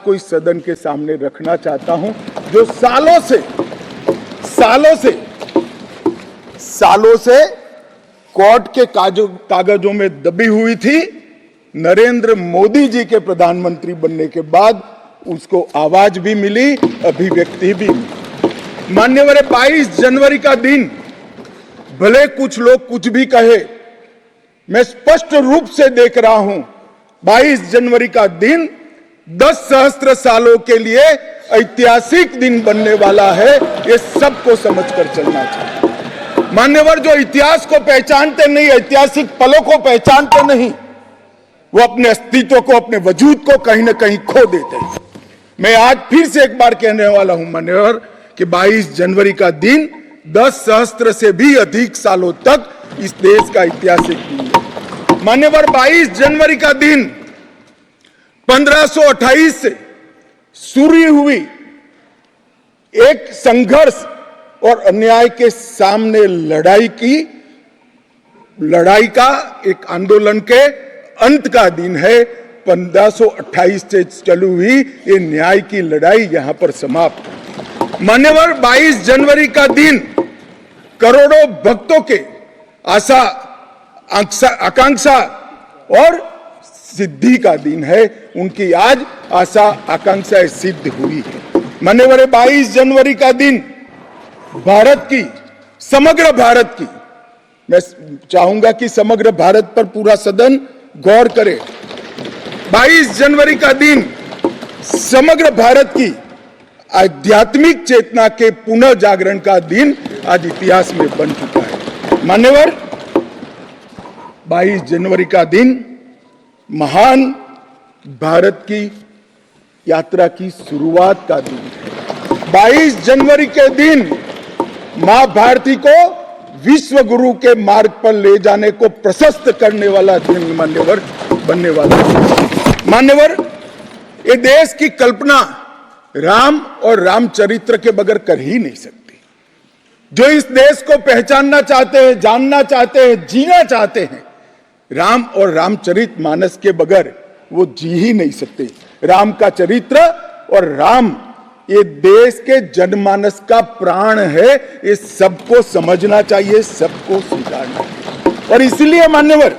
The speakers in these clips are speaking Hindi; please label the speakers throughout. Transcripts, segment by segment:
Speaker 1: को इस सदन के सामने रखना चाहता हूं, जो सालों से कोर्ट के कागजों में दबी हुई थी। नरेंद्र मोदी जी के प्रधानमंत्री बनने के बाद उसको आवाज भी मिली, अभिव्यक्ति भी मिली। मान्यवर, 22 जनवरी का दिन, भले कुछ लोग कुछ भी कहे, मैं स्पष्ट रूप से देख रहा हूं 22 जनवरी का दिन 10 सहस्त्र सालों के लिए ऐतिहासिक दिन बनने वाला है। ये सबको समझकर चलना चाहिए। मान्यवर, जो इतिहास को पहचानते नहीं, ऐतिहासिक पलों को पहचानते नहीं, वो अपने अस्तित्व को, अपने वजूद को कहीं ना कहीं खो देते हैं। मैं आज फिर से एक बार कहने वाला हूं मान्यवर कि 22 जनवरी का दिन 10 सहस्त्र से भी अधिक सालों तक इस देश का ऐतिहासिक दिन है। मान्यवर, 22 जनवरी का दिन 1528 से शुरू हुई एक संघर्ष और अन्याय के सामने लड़ाई का, एक आंदोलन के अंत का दिन है। 1528 से चालू हुई ये न्याय की लड़ाई यहां पर समाप्त। मान्यवर, 22 जनवरी का दिन करोड़ों भक्तों के आशा, आकांक्षा और सिद्धि का दिन है। उनकी आज आशा आकांक्षा सिद्ध हुई है। मान्यवर, 22 जनवरी का दिन भारत की, समग्र भारत की, मैं चाहूंगा कि समग्र भारत पर पूरा सदन गौर करे। 22 जनवरी का दिन समग्र भारत की आध्यात्मिक चेतना के पुनः जागरण का दिन आज इतिहास में बन चुका है। मान्यवर, 22 जनवरी का दिन महान भारत की यात्रा की शुरुआत का दिन है। 22 जनवरी के दिन मां भारती को विश्व गुरु के मार्ग पर ले जाने को प्रशस्त करने वाला दिन मान्यवर बनने वाला है। मान्यवर, ये देश की कल्पना राम और रामचरित्र के बगैर कर ही नहीं सकती। जो इस देश को पहचानना चाहते हैं, जानना चाहते हैं, जीना चाहते हैं, राम और रामचरित मानस के बगैर वो जी ही नहीं सकते। राम का चरित्र और राम ये देश के जनमानस का प्राण है। ये सबको समझना चाहिए, सबको स्वीकारना चाहिए। और इसलिए मान्यवर,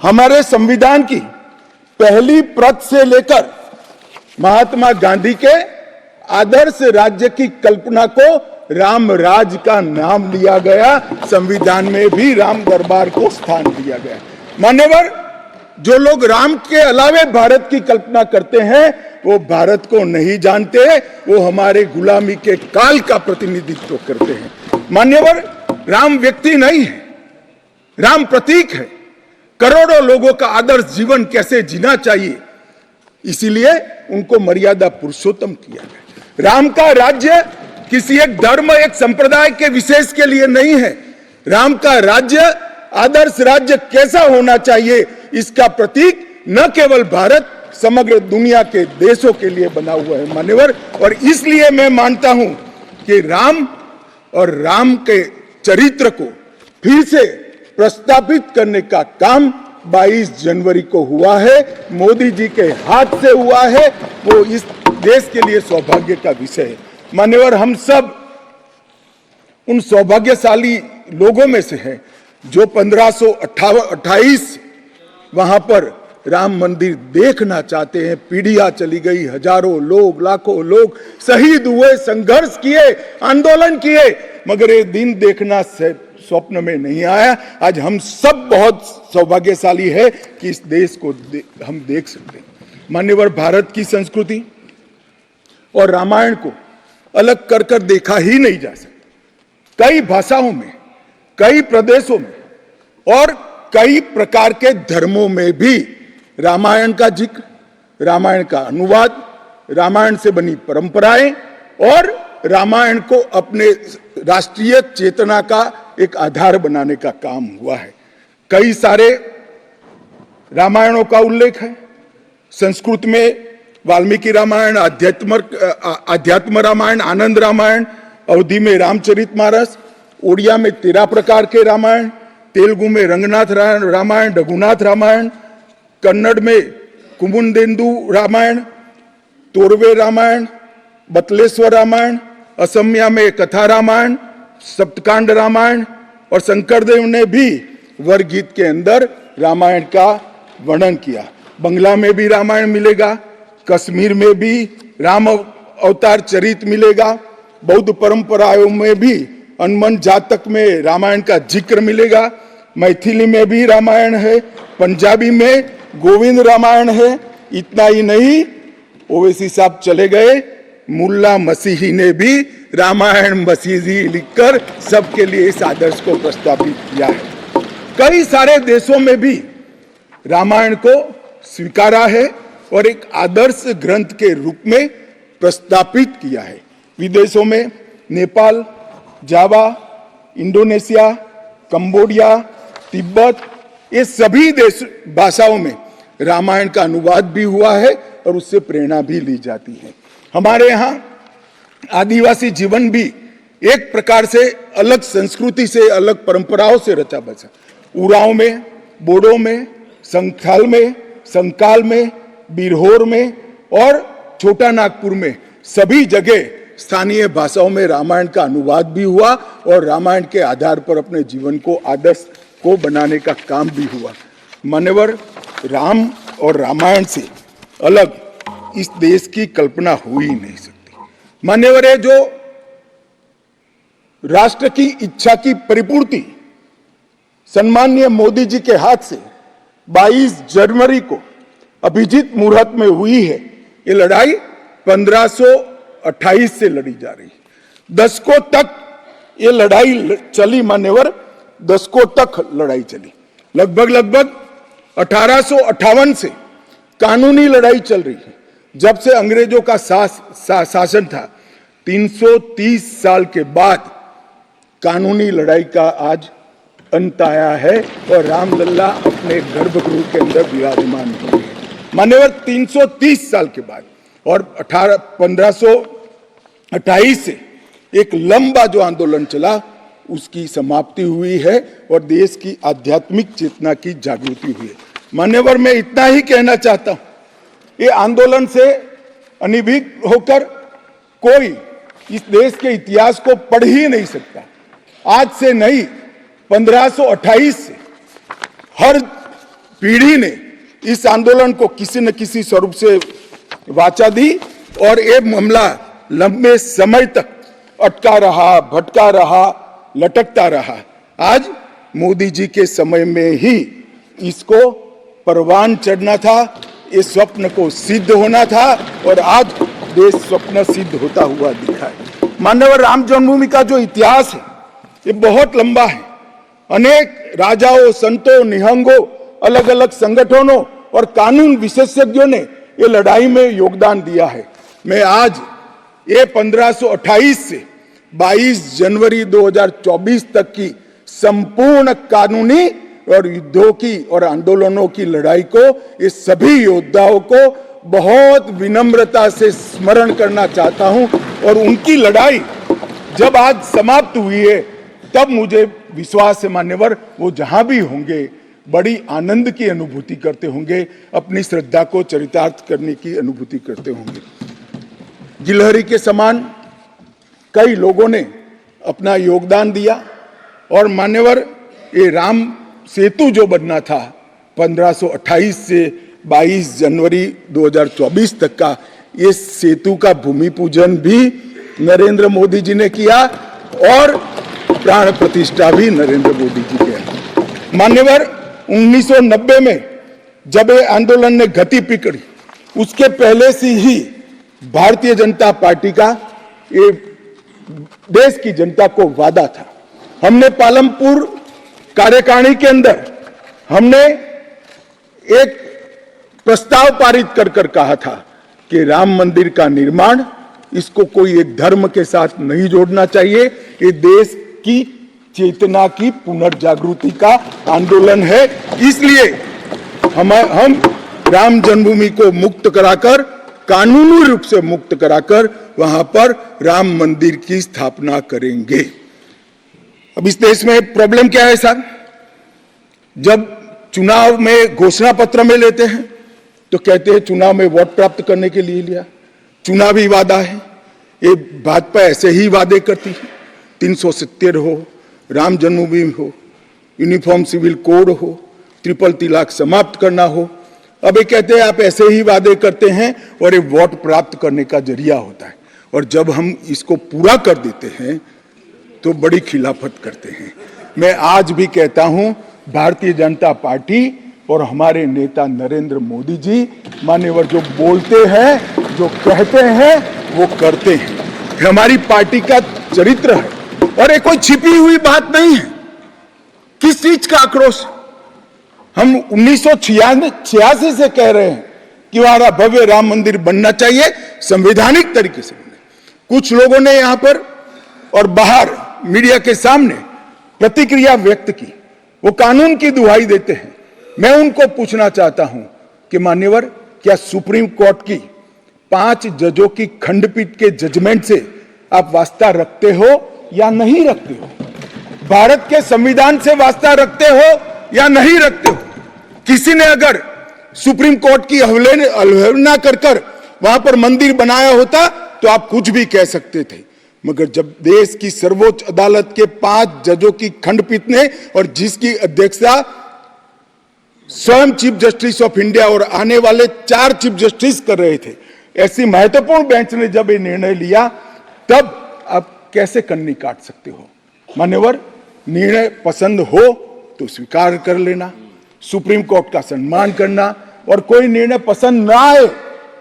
Speaker 1: हमारे संविधान की पहली प्रत से लेकर महात्मा गांधी के आदर्श राज्य की कल्पना को राम राज का नाम लिया गया। संविधान में भी राम दरबार को स्थान दिया गया। मान्यवर, जो लोग राम के अलावे भारत की कल्पना करते हैं वो भारत को नहीं जानते, वो हमारे गुलामी के काल का प्रतिनिधित्व करते हैं। मान्यवर, राम व्यक्ति नहीं है, राम प्रतीक है। करोड़ों लोगों का आदर्श जीवन कैसे जीना चाहिए, इसीलिए उनको मर्यादा पुरुषोत्तम किया गया। राम का राज्य किसी एक धर्म, एक संप्रदाय के विशेष के लिए नहीं है। राम का राज्य, आदर्श राज्य कैसा होना चाहिए, इसका प्रतीक न केवल भारत, समग्र दुनिया के देशों के लिए बना हुआ है मान्यवर। और इसलिए मैं मानता हूं कि राम और राम के चरित्र को फिर से प्रस्तावित करने का काम 22 जनवरी को हुआ है, मोदी जी के हाथ से हुआ है। वो इस देश के लिए सौभाग्य का विषय है। मान्यवर, हम सब उन सौभाग्यशाली लोगों में से हैं जो 1528 वहां पर राम मंदिर देखना चाहते हैं। पीढ़ियां चली गई, हजारों लोग, लाखों लोग शहीद हुए, संघर्ष किए, आंदोलन किए, मगर ये दिन देखना स्वप्न में नहीं आया। आज हम सब बहुत सौभाग्यशाली है कि इस देश को हम देख सकते हैं। मान्यवर, भारत की संस्कृति और रामायण को अलग कर कर देखा ही नहीं जा सकता। कई भाषाओं में, कई प्रदेशों में और कई प्रकार के धर्मों में भी रामायण का जिक्र, रामायण का अनुवाद, रामायण से बनी परंपराएं और रामायण को अपने राष्ट्रीय चेतना का एक आधार बनाने का काम हुआ है। कई सारे रामायणों का उल्लेख है। संस्कृत में वाल्मीकि रामायण, अध्यात्म रामायण, आनंद रामायण, अवधी में रामचरितमानस, उड़िया में 13 प्रकार के रामायण, तेलुगु में रंगनाथ रामायण, रघुनाथ रामायण, कन्नड़ में कुमुदेंदु रामायण, तोरवे रामायण, बतलेश्वर रामायण, असमिया में कथा रामायण, सप्तकांड रामायण, और शंकरदेव ने भी वरगीत के अंदर रामायण का वर्णन किया। बंगला में भी रामायण मिलेगा, कश्मीर में भी राम अवतार चरित मिलेगा, बौद्ध परंपराओं में भी हनुमान जातक में रामायण का जिक्र मिलेगा, मैथिली में भी रामायण है, पंजाबी में गोविंद रामायण है। इतना ही नहीं, ओवैसी साहब चले गए, मुल्ला मसीही ने भी रामायण मसीही लिखकर सबके लिए इस आदर्श को प्रस्तावित किया है। कई सारे देशों में भी रामायण को स्वीकारा है और एक आदर्श ग्रंथ के रूप में प्रस्तावित किया है। विदेशों में नेपाल, जावा, इंडोनेशिया, कंबोडिया, तिब्बत, ये सभी देश भाषाओं में रामायण का अनुवाद भी हुआ है और उससे प्रेरणा भी ली जाती है। हमारे यहाँ आदिवासी जीवन भी एक प्रकार से अलग संस्कृति से, अलग परंपराओं से रचा बचा। उरांव में, बोडो में, संथाल में, संकाल में, बिरहोर में और छोटा नागपुर में सभी जगह स्थानीय भाषाओं में रामायण का अनुवाद भी हुआ और रामायण के आधार पर अपने जीवन को आदर्श को बनाने का काम भी हुआ। मान्यवर, राम और रामायण से अलग इस देश की कल्पना हो ही नहीं सकती। मान्यवर, है जो राष्ट्र की इच्छा की परिपूर्ति सम्माननीय मोदी जी के हाथ से 22 जनवरी को अभिजीत मुहूर्त में हुई है। ये लड़ाई 1528 से लड़ी जा रही है। दशकों तक ये लड़ाई चली। मान्यवर, दशकों तक लड़ाई चली। लगभग 1858 से कानूनी लड़ाई चल रही है। जब से अंग्रेजों का शासन था, 330 साल के बाद कानूनी लड़ाई का आज अंत आया है और रामलला अपने गर्भगृह के अंदर विराजमान हुए हैं। मान्यवर, 330 साल के बाद और 1528 से एक लंबा जो आंदोलन चला उसकी समाप्ति हुई है और देश की आध्यात्मिक चेतना की जागृति हुई है। मान्यवर, मैं इतना ही कहना चाहता हूं, ये आंदोलन से अनभिज्ञ होकर कोई इस देश के इतिहास को पढ़ ही नहीं सकता। आज से नहीं, 1528 से हर पीढ़ी ने इस आंदोलन को किसी न किसी स्वरूप से वाचा दी और ये मामला लंबे समय तक अटका रहा, भटका रहा, लटकता रहा। आज मोदी जी के समय में ही इसको परवान चढ़ना था, इस स्वप्न को सिद्ध होना था और आज देश स्वप्न सिद्ध होता हुआ दिखा है। माननीय राम जन्मभूमि का जो इतिहास है ये बहुत लंबा है। अनेक राजाओं, संतों, निहंगों, अलग अलग संगठनों और कानून विशेषज्ञों ने ये लड़ाई में योगदान दिया है। मैं आज ये 1528 से 22 जनवरी 2024 तक की संपूर्ण कानूनी और युद्धों की और आंदोलनों की लड़ाई को, इस सभी योद्धाओं को बहुत विनम्रता से स्मरण करना चाहता हूं और उनकी लड़ाई जब आज समाप्त हुई है तब मुझे विश्वास है मान्यवर, वो जहां भी होंगे बड़ी आनंद की अनुभूति करते होंगे, अपनी श्रद्धा को चरितार्थ करने की अनुभूति करते होंगे। गिलहरी के समान कई लोगों ने अपना योगदान दिया और मान्यवर, ये राम सेतु जो बनना था 1528 से 22 जनवरी 2024 तक का, ये सेतु का भूमि पूजन भी नरेंद्र मोदी जी ने किया और प्राण प्रतिष्ठा भी नरेंद्र मोदी जी के। मान्यवर, 1990 में जब ये आंदोलन ने गति पकड़ी, उसके पहले से ही भारतीय जनता पार्टी का ये देश की जनता को वादा था। हमने पालमपुर कार्यकारिणी के अंदर हमने एक प्रस्ताव पारित कर कहा था कि राम मंदिर का निर्माण, इसको कोई एक धर्म के साथ नहीं जोड़ना चाहिए, ये देश की चेतना की पुनर्जागृति का आंदोलन है। इसलिए हम राम जन्मभूमि को मुक्त कराकर, कानूनी रूप से मुक्त कराकर वहां पर राम मंदिर की स्थापना करेंगे। अब इस देश में प्रॉब्लम क्या है साहब, जब चुनाव में घोषणा पत्र में लेते हैं तो कहते हैं चुनाव में वोट प्राप्त करने के लिए लिया, चुनावी वादा है। ये भाजपा ऐसे ही वादे करती है, 370 हो, राम जन्मभूमि हो, यूनिफॉर्म सिविल कोड हो, ट्रिपल तलाक समाप्त करना हो। अब ये कहते हैं आप ऐसे ही वादे करते हैं और ये वोट प्राप्त करने का जरिया होता है, और जब हम इसको पूरा कर देते हैं तो बड़ी खिलाफत करते हैं। मैं आज भी कहता हूं, भारतीय जनता पार्टी और हमारे नेता नरेंद्र मोदी जी मान्यवर जो बोलते हैं, जो कहते हैं, वो करते हैं। हमारी पार्टी का चरित्र है और ये कोई छिपी हुई बात नहीं है। किस चीज का आक्रोश? हम 1986 से कह रहे हैं कि हमारा भव्य राम मंदिर बनना चाहिए, संवैधानिक तरीके से बने। कुछ लोगों ने यहां पर और बाहर मीडिया के सामने प्रतिक्रिया व्यक्त की, वो कानून की दुहाई देते हैं। मैं उनको पूछना चाहता हूं कि मान्यवर, क्या सुप्रीम कोर्ट की 5 जजों की खंडपीठ के जजमेंट से आप वास्ता रखते हो या नहीं रखते हो? भारत के संविधान से वास्ता रखते हो या नहीं रखते हो? किसी ने अगर सुप्रीम कोर्ट की अवहेलना कर वहां पर मंदिर बनाया होता तो आप कुछ भी कह सकते थे, मगर जब देश की सर्वोच्च अदालत के 5 जजों की खंडपीठ ने, और जिसकी अध्यक्षता स्वयं चीफ जस्टिस ऑफ इंडिया और आने वाले 4 चीफ जस्टिस कर रहे थे, ऐसी महत्वपूर्ण बेंच ने जब ये निर्णय लिया, तब आप कैसे कन्नी काट सकते हो? मान्यवर, निर्णय पसंद हो तो स्वीकार कर लेना, सुप्रीम कोर्ट का सम्मान करना, और कोई निर्णय पसंद ना आए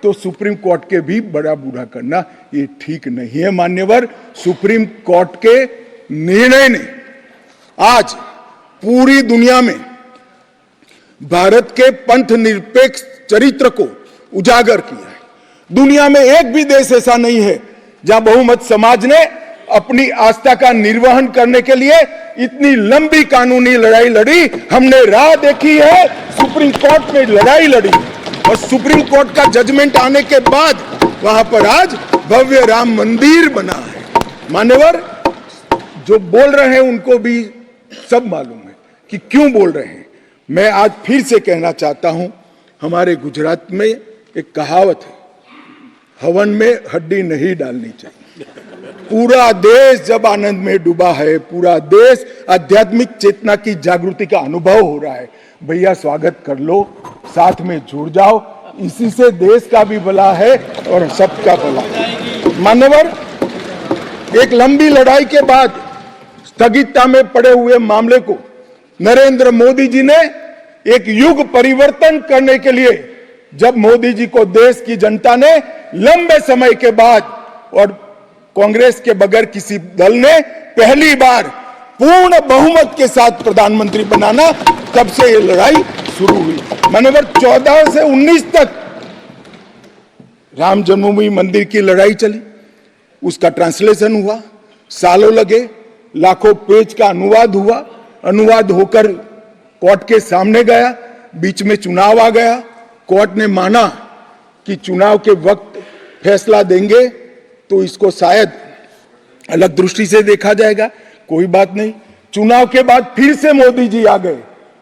Speaker 1: तो सुप्रीम कोर्ट के भी बड़ा बूढ़ा करना, ये ठीक नहीं है। मान्यवर, सुप्रीम कोर्ट के निर्णय ने आज पूरी दुनिया में भारत के पंथ निरपेक्ष चरित्र को उजागर किया है। दुनिया में एक भी देश ऐसा नहीं है जहां बहुमत समाज ने अपनी आस्था का निर्वहन करने के लिए इतनी लंबी कानूनी लड़ाई लड़ी। हमने राह देखी है, सुप्रीम कोर्ट में लड़ाई लड़ी, और सुप्रीम कोर्ट का जजमेंट आने के बाद वहां पर आज भव्य राम मंदिर बना है। मान्यवर, जो बोल रहे हैं उनको भी सब मालूम है कि क्यों बोल रहे हैं। मैं आज फिर से कहना चाहता हूं, हमारे गुजरात में एक कहावत है, हवन में हड्डी नहीं डालनी चाहिए। पूरा देश जब आनंद में डूबा है, पूरा देश आध्यात्मिक चेतना की जागृति का अनुभव हो रहा है, भैया स्वागत कर लो, साथ में जुड़ जाओ, इसी से देश का भी भला है और सबका भला है। मान्यवर, एक लंबी लड़ाई के बाद स्थगितता में पड़े हुए मामले को नरेंद्र मोदी जी ने एक युग परिवर्तन करने के लिए, जब मोदी जी को देश की जनता ने लंबे समय के बाद और कांग्रेस के बगैर किसी दल ने पहली बार पूर्ण बहुमत के साथ प्रधानमंत्री बनाना, तब से ये लड़ाई शुरू हुई। मान्यवर, 14 से 19 तक राम जन्मभूमि मंदिर की लड़ाई चली, उसका ट्रांसलेशन हुआ, सालों लगे, लाखों पेज का अनुवाद हुआ, अनुवाद होकर कोर्ट के सामने गया, बीच में चुनाव आ गया, कोर्ट ने माना कि चुनाव के वक्त फैसला देंगे तो इसको शायद अलग दृष्टि से देखा जाएगा, कोई बात नहीं। चुनाव के बाद फिर से मोदी जी आ गए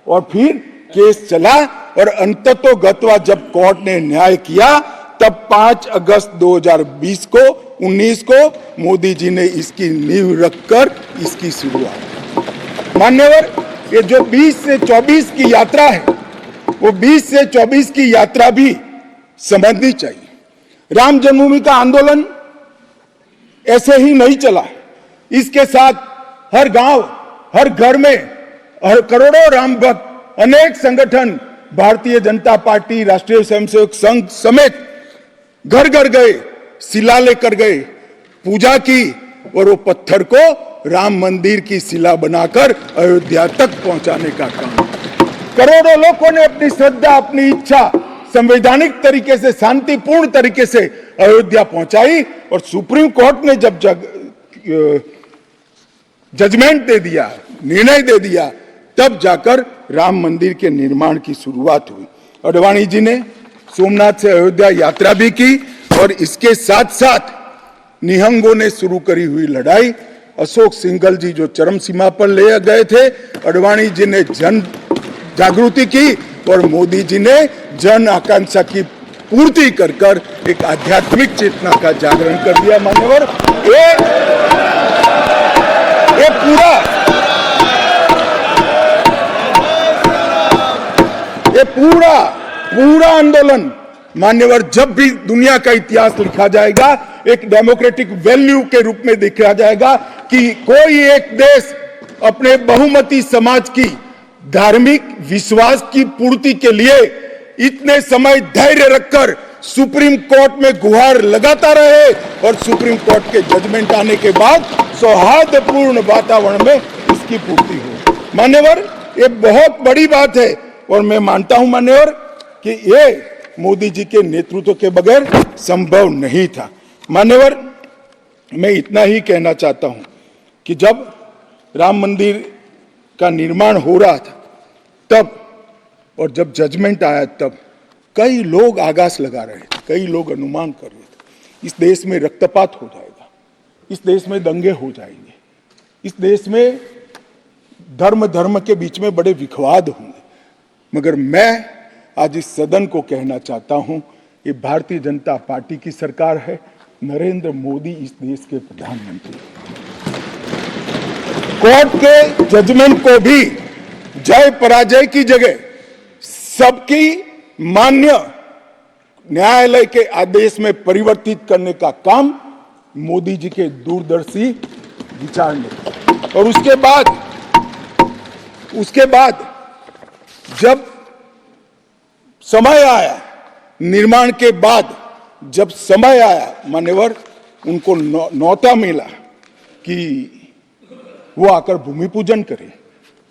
Speaker 1: और फिर केस चला, और अंततोगत्वा जब कोर्ट ने न्याय किया, तब 5 अगस्त 2020 को 19 को मोदी जी ने इसकी नींव रखकर इसकी शुरुआत। मान्यवर, ये जो 20 से 24 की यात्रा है, वो 20 से 24 की यात्रा भी समझनी चाहिए। राम जन्मभूमि का आंदोलन ऐसे ही नहीं चला, इसके साथ हर गांव, हर घर में, हर करोड़ों राम भक्त, अनेक संगठन, भारतीय जनता पार्टी, राष्ट्रीय स्वयंसेवक संघ समेत घर घर गए, शिला लेकर गए, पूजा की, और वो पत्थर को राम मंदिर की शिला बनाकर अयोध्या तक पहुंचाने का काम। करोड़ों लोगों ने अपनी श्रद्धा, अपनी इच्छा संवैधानिक तरीके से, शांतिपूर्ण तरीके से अयोध्या पहुंचाई, और सुप्रीम कोर्ट ने जब जजमेंट दे दिया, निर्णय दे दिया, तब जाकर राम मंदिर के निर्माण की शुरुआत हुई। अडवाणी जी ने सोमनाथ से अयोध्या यात्रा भी की, और इसके साथ साथ निहंगों ने शुरू करी हुई लड़ाई, अशोक सिंघल जी जो चरम सीमा पर ले गए थे, अडवाणी जी ने जन जागृति की, और मोदी जी ने जन आकांक्षा की पूर्ति कर कर एक आध्यात्मिक चेतना का जागरण कर दिया। मान्यवर, ये पूरा आंदोलन मान्यवर जब भी दुनिया का इतिहास लिखा जाएगा एक डेमोक्रेटिक वैल्यू के रूप में देखा जाएगा कि कोई एक देश अपने बहुमती समाज की धार्मिक विश्वास की पूर्ति के लिए इतने समय धैर्य रखकर सुप्रीम कोर्ट में गुहार लगाता रहे और सुप्रीम कोर्ट के जजमेंट आने के बाद सौहार्दपूर्ण वातावरण में इसकी पूर्ति हो। मान्यवर, ये बहुत बड़ी बात है और मैं मानता हूं मान्यवर कि ये मोदी जी के नेतृत्व के बगैर संभव नहीं था। मान्यवर, मैं इतना ही कहना चाहता हूं कि जब राम मंदिर का निर्माण हो रहा था तब और जब जजमेंट आया तब कई लोग आगास लगा रहे थे, कई लोग अनुमान कर रहे थे इस देश में रक्तपात हो जाएगा, इस देश में दंगे हो जाएंगे, इस देश में धर्म के बीच में बड़े विवाद होंगे। मगर मैं आज इस सदन को कहना चाहता हूं, ये भारतीय जनता पार्टी की सरकार है, नरेंद्र मोदी इस देश के प्रधानमंत्री। कोर्ट के जजमेंट को भी जय पराजय की जगह सबकी मान्य न्यायालय के आदेश में परिवर्तित करने का काम मोदी जी के दूरदर्शी विचार ने। और उसके बाद जब समय आया, निर्माण के बाद जब समय आया मान्यवर, उनको न्योता मिला कि वो आकर भूमि पूजन करें।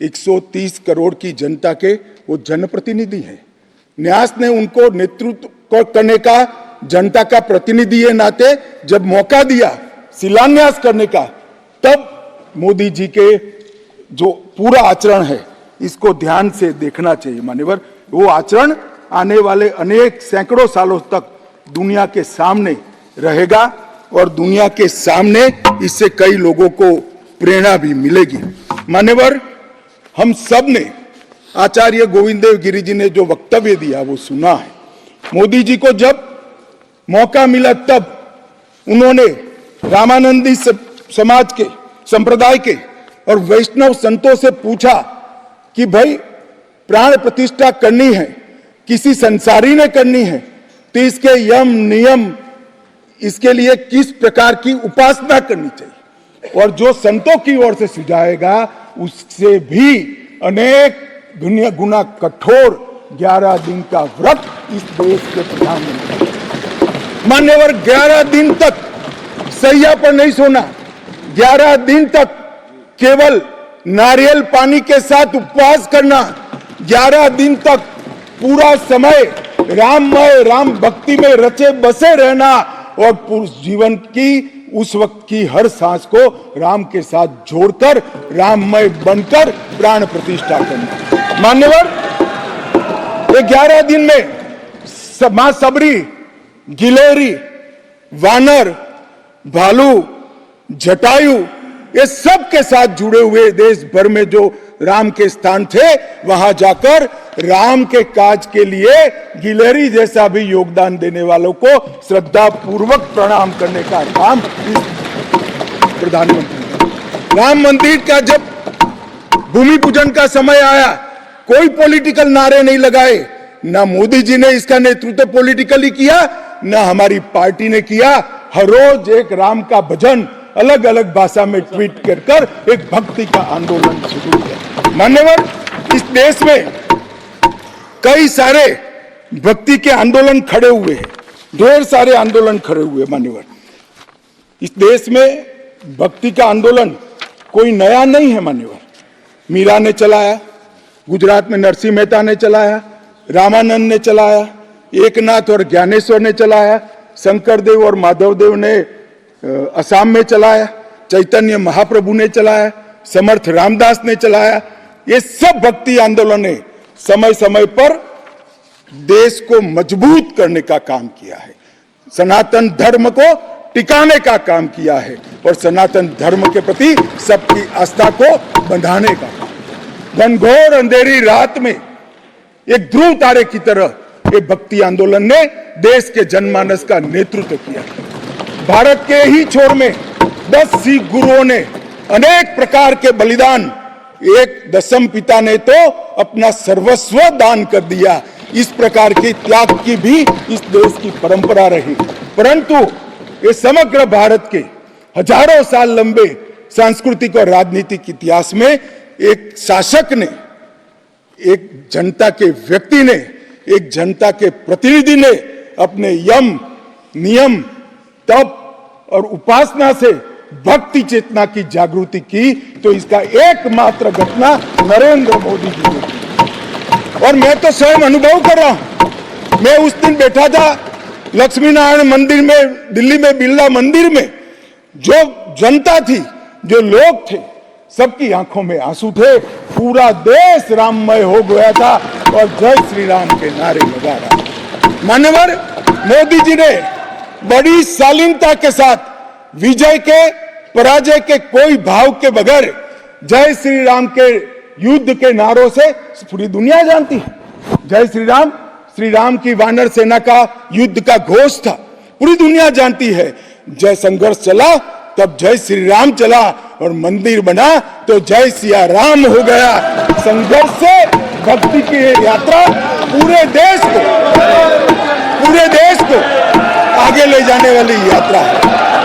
Speaker 1: 130 करोड़ की जनता के वो जनप्रतिनिधि हैं। न्यास ने उनको नेतृत्व करने का, जनता का प्रतिनिधि है नाते जब मौका दिया शिलान्यास करने का, तब मोदी जी के जो पूरा आचरण है इसको ध्यान से देखना चाहिए। मान्यवर, वो आचरण आने वाले अनेक सैकड़ों सालों तक दुनिया के सामने रहेगा और दुनिया के सामने इससे कई लोगों को प्रेरणा भी मिलेगी। मान्यवर, हम सब ने आचार्य गोविंद देव गिरि जी ने जो वक्तव्य दिया वो सुना है। मोदी जी को जब मौका मिला तब उन्होंने रामानंदी समाज के, संप्रदाय के और वैष्णव संतों से पूछा कि भाई प्राण प्रतिष्ठा करनी है, किसी संसारी ने करनी है, तो इसके यम नियम, इसके लिए किस प्रकार की उपासना करनी चाहिए। और जो संतों की ओर से सुझाएगा उससे भी अनेक गुना कठोर 11 दिन का व्रत इस देश के प्रधानमंत्री। मान्यवर, 11 दिन तक सैया पर नहीं सोना, 11 दिन तक केवल नारियल पानी के साथ उपवास करना, 11 दिन तक पूरा समय राममय, राम भक्ति में रचे बसे रहना और पूरे जीवन की उस वक्त की हर सांस को राम के साथ जोड़कर राममय बनकर प्राण प्रतिष्ठा करना। मान्यवर, ये 11 दिन में मां सबरी, गिलेरी, वानर, भालू, जटायु, ये सब के साथ जुड़े हुए देश भर में जो राम के स्थान थे वहां जाकर राम के काज के लिए गिलेरी जैसा भी योगदान देने वालों को श्रद्धा पूर्वक प्रणाम करने का काम प्रधानमंत्री। राम मंदिर का जब भूमि पूजन का समय आया, कोई पॉलिटिकल नारे नहीं लगाए, ना मोदी जी ने इसका नेतृत्व पॉलिटिकली किया, ना हमारी पार्टी ने किया। हर रोज एक राम का भजन अलग अलग भाषा में ट्वीट कर एक भक्ति का आंदोलन शुरू किया। मान्यवर, इस देश में कई सारे भक्ति के आंदोलन खड़े हुए हैं, ढेर सारे आंदोलन खड़े हुए। मान्यवर, इस देश में भक्ति का आंदोलन कोई नया नहीं है। मान्यवर, मीरा ने चलाया, गुजरात में नरसिंह मेहता ने चलाया, रामानंद ने चलाया, एकनाथ और ज्ञानेश्वर ने चलाया, शंकरदेव और माधवदेव ने असम में चलाया, चैतन्य महाप्रभु ने चलाया, समर्थ रामदास ने चलाया। ये सब भक्ति आंदोलन ने समय समय पर देश को मजबूत करने का काम किया है, सनातन धर्म को टिकाने का काम किया है और सनातन धर्म के प्रति सबकी आस्था को बंधाने का काम। घनघोर अंधेरी रात में एक ध्रुव तारे की तरह ये भक्ति आंदोलन ने देश के जनमानस का नेतृत्व किया। भारत के ही छोर में 10 सिख गुरुओं ने अनेक प्रकार के बलिदान, एक दशम पिता ने तो अपना सर्वस्व दान कर दिया। इस प्रकार के त्याग की भी इस देश की परंपरा रही, परंतु ये समग्र भारत के हजारों साल लंबे सांस्कृतिक और राजनीतिक इतिहास में एक शासक ने, एक जनता के व्यक्ति ने, एक जनता के प्रतिनिधि ने अपने यम, नियम, तप और उपासना से भक्ति चेतना की जागृति की, तो इसका एकमात्र घटना नरेंद्र मोदी जी ने की। और मैं तो स्वयं अनुभव कर रहा हूं। मैं उस दिन बैठा था लक्ष्मी नारायण मंदिर में, दिल्ली में बिरला मंदिर में। जो जनता थी, जो लोग थे, सबकी आंखों में आंसू थे। पूरा देश राममय हो गया था और जय श्री राम के नारे लगा रहा। मान्यवर मोदी जी ने बड़ी शालीनता के साथ विजय के, पराजय के कोई भाव के बगैर जय श्री राम के युद्ध के नारों से पूरी दुनिया जानती है। जय श्री राम की वानर सेना का युद्ध का घोष था, पूरी दुनिया जानती है। जय संघर्ष चला तब जय श्री राम चला, और मंदिर बना तो जय सिया राम हो गया। संघर्ष से भक्ति की यात्रा पूरे देश को आगे ले जाने वाली यात्रा है।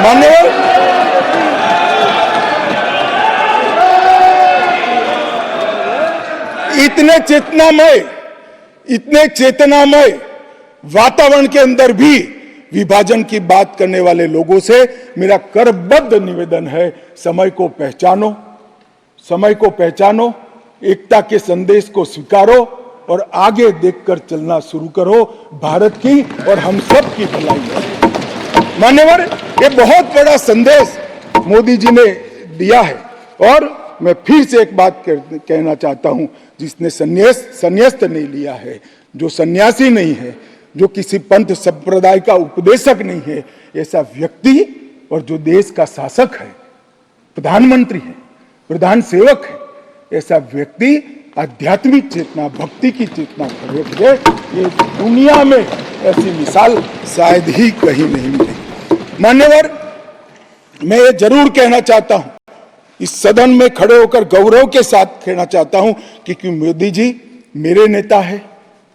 Speaker 1: माननीय इतने चेतनामय वातावरण के अंदर भी विभाजन की बात करने वाले लोगों से मेरा करबद्ध निवेदन है, समय को पहचानो, एकता के संदेश को स्वीकारो और आगे देखकर चलना शुरू करो। भारत की और हम सब की भलाई है। मान्यवर, ये बहुत बड़ा संदेश मोदी जी ने दिया है। और मैं फिर से एक बात कहना चाहता हूं, जिसने संन्यास नहीं लिया है, जो सन्यासी नहीं है, जो किसी पंथ संप्रदाय का उपदेशक नहीं है, ऐसा व्यक्ति, और जो देश का शासक है, प्रधानमंत्री है, प्रधान सेवक है, ऐसा व्यक्ति आध्यात्मिक चेतना, भक्ति की चेतना खड़े है। ये दुनिया में ऐसी मिसाल शायद ही कहीं नहीं मिली। मान्यवर, मैं ये जरूर कहना चाहता हूं, इस सदन में खड़े होकर गौरव के साथ कहना चाहता हूं कि मोदी जी मेरे नेता है,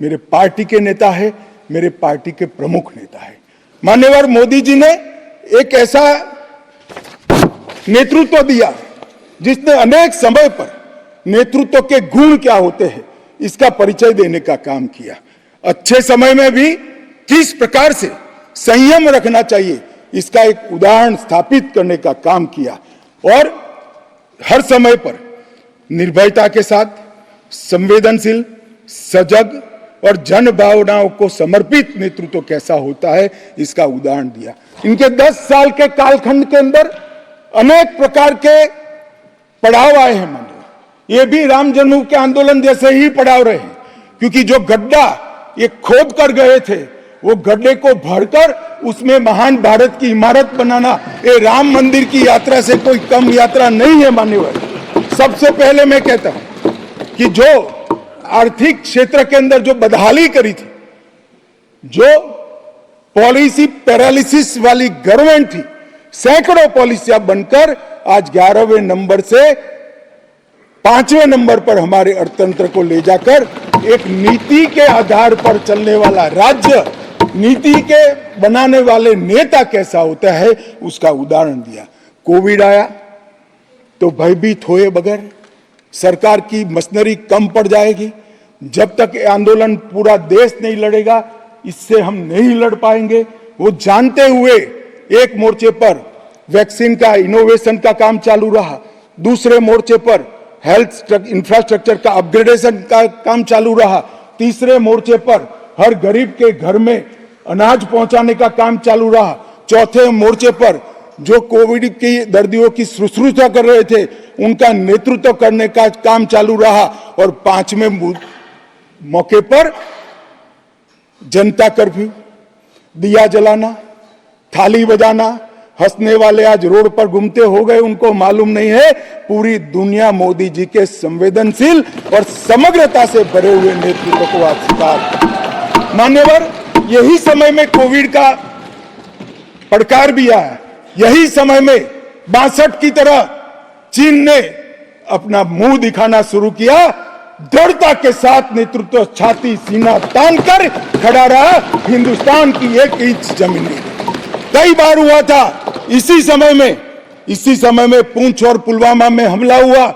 Speaker 1: मेरे पार्टी के नेता है, मेरे पार्टी के प्रमुख नेता है। मान्यवर, मोदी जी ने एक ऐसा नेतृत्व दिया जिसने अनेक समय पर नेतृत्व के गुण क्या होते हैं इसका परिचय देने का काम किया। अच्छे समय में भी किस प्रकार से संयम रखना चाहिए इसका एक उदाहरण स्थापित करने का काम किया, और हर समय पर निर्भयता के साथ संवेदनशील, सजग और जन भावनाओं को समर्पित नेतृत्व कैसा होता है इसका उदाहरण दिया। इनके 10 साल के कालखंड के अंदर अनेक प्रकार के पड़ाव आए हैं। ये भी राम जन्म के आंदोलन जैसे ही पड़ाव रहे, क्योंकि जो गड्ढा ये खोद कर गए थे, वो गड्ढे को भरकर उसमें महान भारत की इमारत बनाना, ये राम मंदिर की यात्रा से कोई कम यात्रा नहीं है। मान्यवर, सबसे पहले मैं कहता हूं कि जो आर्थिक क्षेत्र के अंदर जो बदहाली करी थी, जो पॉलिसी पैरालिसिस वाली गवर्नमेंट थी, सैकड़ों पॉलिसियां बनकर आज 11वें नंबर से 5वें नंबर पर हमारे अर्थतंत्र को ले जाकर एक नीति के आधार पर चलने वाला राज्य, नीति के बनाने वाले नेता कैसा होता है उसका उदाहरण दिया। कोविड आया तो भयभीत हुए बगैर, सरकार की मशीनरी कम पड़ जाएगी, जब तक आंदोलन पूरा देश नहीं लड़ेगा इससे हम नहीं लड़ पाएंगे, वो जानते हुए एक मोर्चे पर वैक्सीन का इनोवेशन का काम चालू रहा, दूसरे मोर्चे पर हेल्थ इंफ्रास्ट्रक्चर का अपग्रेडेशन का काम चालू रहा, तीसरे मोर्चे पर हर गरीब के घर में अनाज पहुंचाने का काम चालू रहा, चौथे मोर्चे पर जो कोविड की दर्दियों की शुश्रूषा कर रहे थे उनका नेतृत्व करने का काम चालू रहा, और 5वें मौके पर जनता कर्फ्यू, दिया जलाना, थाली बजाना, हंसने वाले आज रोड पर घूमते हो गए, उनको मालूम नहीं है पूरी दुनिया मोदी जी के संवेदनशील और समग्रता से भरे हुए नेतृत्व को आज स्वीकार। मान्यवर, यही समय में कोविड का पड़कार भी आया, यही समय में 62 की तरह चीन ने अपना मुंह दिखाना शुरू किया। दृढ़ता के साथ नेतृत्व छाती सीना तान कर खड़ा रहा, हिंदुस्तान की 1 इंच जमीन नहीं। कई बार हुआ था इसी समय में पूंछ और पुलवामा में हमला हुआ,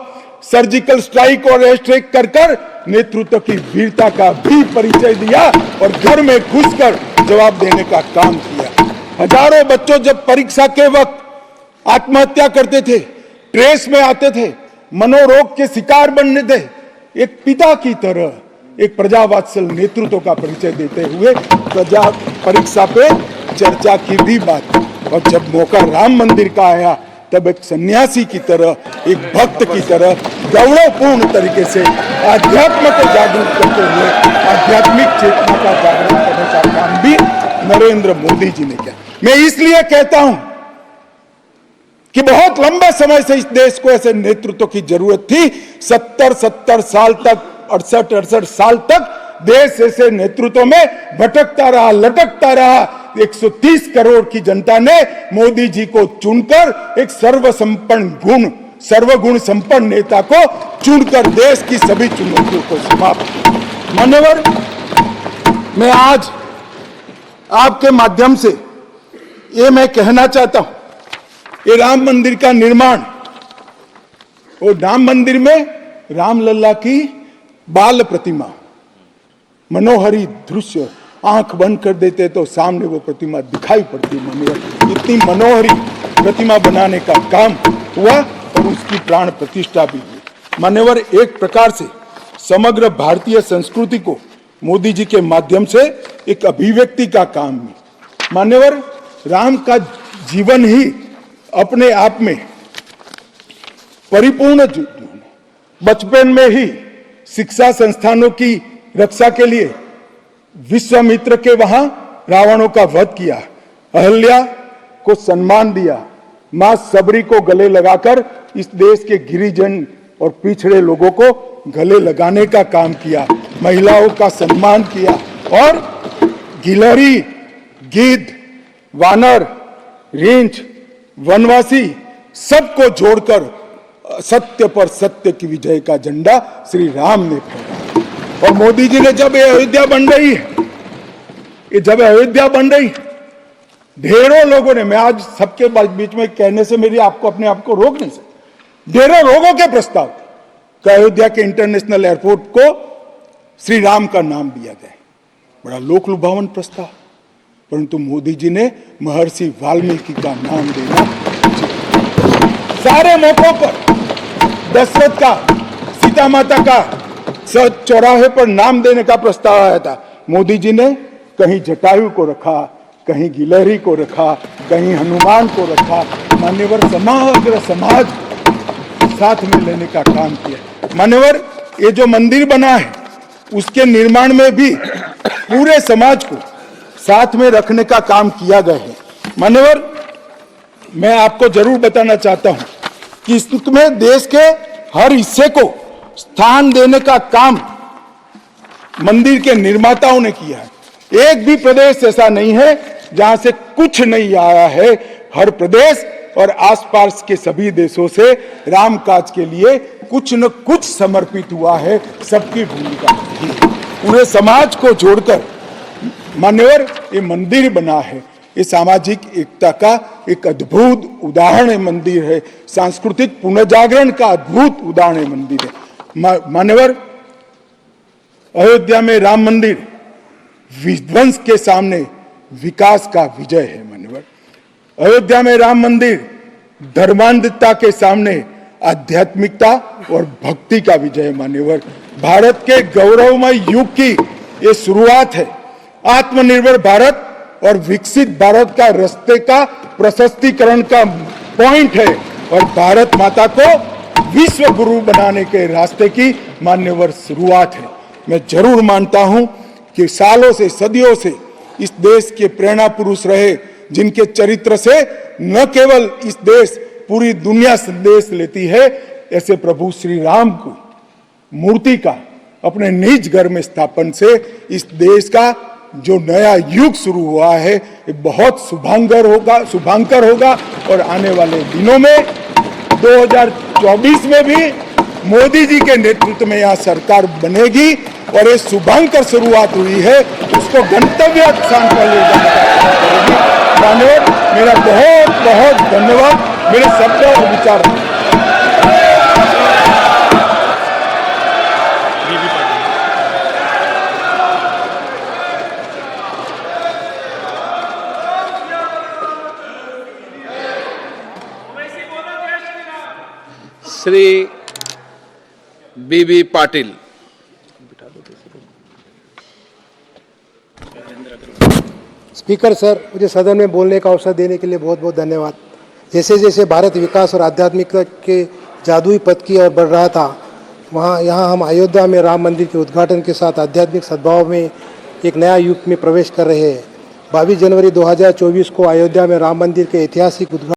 Speaker 1: सर्जिकल स्ट्राइक और एयर स्ट्राइक कर नेतृत्व की वीरता का भी परिचय दिया और घर में घुसकर जवाब देने का काम किया। हजारों बच्चों जब परीक्षा के वक्त आत्महत्या करते थे, ट्रेस में आते थे, मनोरोग के शिकार बनने थे, एक पिता की तरह एक प्रजावात्सल नेतृत्व का परिचय देते हुए प्रजा परीक्षा पे चर्चा की भी बात। और जब मौका राम मंदिर का आया तब एक सन्यासी की तरह, एक भक्त की तरह गौरवपूर्ण तरीके से आध्यात्म को जागरूक करते हुए आध्यात्मिक चेतना का जागरण करने का काम भी नरेंद्र मोदी जी ने किया। मैं इसलिए कहता हूं कि बहुत लंबा समय से इस देश को ऐसे नेतृत्व की जरूरत थी। 70 साल तक, 68 साल तक देश ऐसे नेतृत्व में भटकता रहा, लटकता रहा। 130 करोड़ की जनता ने मोदी जी को चुनकर एक सर्वगुण संपन्न नेता को चुनकर देश की सभी चुनौतियों को समाप्त किया। मान्यवर, मैं आज आपके माध्यम से ये मैं कहना चाहता हूं, ये राम मंदिर का निर्माण, और राम मंदिर में रामलला की बाल प्रतिमा, मनोहरी दृश्य, आंख बंद कर देते तो सामने वो प्रतिमा दिखाई पड़ती है। इतनी मनोहरी प्रतिमा बनाने का काम हुआ और उसकी प्राण प्रतिष्ठा भी हुई। मान्यवर, एक प्रकार से समग्र भारतीय संस्कृति को मोदी जी के माध्यम से एक अभिव्यक्ति का काम हुई। मान्यवर, राम का जीवन ही अपने आप में परिपूर्ण जीवन। बचपन में ही शिक्षा संस्थानों की रक्षा के लिए विश्वामित्र के वहां रावणों का वध किया, अहल्या को सम्मान दिया, मां सबरी को गले लगाकर इस देश के गिरिजन और पिछड़े लोगों को गले लगाने का काम किया, महिलाओं का सम्मान किया और गिलहरी, गिद्ध, वानर, रींछ, वनवासी सबको जोड़कर सत्य पर सत्य की विजय का झंडा श्री राम ने फहराया। और मोदी जी ने जब अयोध्या बन रही है, ढेरों लोगों ने, मैं आज सबके बीच में कहने से मेरी अपने आप को रोक नहीं सकता, ढेरों लोगों के प्रस्ताव कि अयोध्या के इंटरनेशनल एयरपोर्ट को श्री राम का नाम दिया जाए। बड़ा लोक लुभावन प्रस्ताव, परंतु मोदी जी ने महर्षि वाल्मीकि का नाम देना। सारे मौकों पर दशरथ का, सीता माता का चौराहे पर नाम देने का प्रस्ताव आया था, मोदी जी ने कहीं जटायु को रखा, कहीं गिलहरी को रखा, कहीं हनुमान को रखा। मान्यवर, समग्र समाज साथ में लेने का काम किया। मान्यवर, ये जो मंदिर बना है उसके निर्माण में भी पूरे समाज को साथ में रखने का काम किया गया है। मान्यवर, मैं आपको जरूर बताना चाहता हूं कि इसमें देश के हर हिस्से को स्थान देने का काम मंदिर के निर्माताओं ने किया है। एक भी प्रदेश ऐसा नहीं है जहां से कुछ नहीं आया है। हर प्रदेश और आसपास के सभी देशों से राम काज के लिए कुछ न कुछ समर्पित हुआ है। सबकी भूमिका है, उन्हें समाज को जोड़कर मान्यवर ये मंदिर बना है। ये सामाजिक एकता का एक अद्भुत उदाहरण मंदिर है, सांस्कृतिक पुनर्जागरण का अद्भुत उदाहरण मंदिर है। मान्यवर, अयोध्या में राम मंदिर विध्वंस के सामने विकास का विजय है। मान्यवर, अयोध्या में राम मंदिर धर्मांधता के सामने आध्यात्मिकता और भक्ति का विजय। मान्यवर, भारत के गौरवमय युग की ये शुरुआत है। आत्मनिर्भर भारत और विकसित भारत का रास्ते का प्रशस्तीकरण का पॉइंट है और भारत माता को विश्व गुरु बनाने के रास्ते की मान्यवर शुरुआत है। मैं जरूर मानता हूं कि सालों से, सदियों से इस देश के प्रेरणा पुरुष रहे, जिनके चरित्र से न केवल इस देश, पूरी दुनिया संदेश लेती है, ऐसे प्रभु श्री राम को मूर्ति का अपने निज घर में स्थापन से इस देश का जो नया युग शुरू हुआ है ये बहुत शुभांकर होगा और आने वाले दिनों में 2024 में भी मोदी जी के नेतृत्व में यहाँ सरकार बनेगी और ये शुभांकर शुरुआत हुई है, उसको गंतव्य स्थान पर ले जाने का करेगी। धन्यवाद, मेरा बहुत बहुत धन्यवाद। मेरे शब्द और विचार
Speaker 2: श्री बीबी पाटिल।
Speaker 3: स्पीकर सर, मुझे सदन में बोलने का अवसर देने के लिए बहुत बहुत धन्यवाद। जैसे जैसे भारत विकास और आध्यात्मिकता के जादुई पथ की ओर बढ़ रहा था, यहाँ हम अयोध्या में राम मंदिर के उद्घाटन के साथ आध्यात्मिक सद्भाव में एक नया युग में प्रवेश कर रहे हैं। 22 जनवरी 2024 को अयोध्या में राम मंदिर के ऐतिहासिक उद्घाटन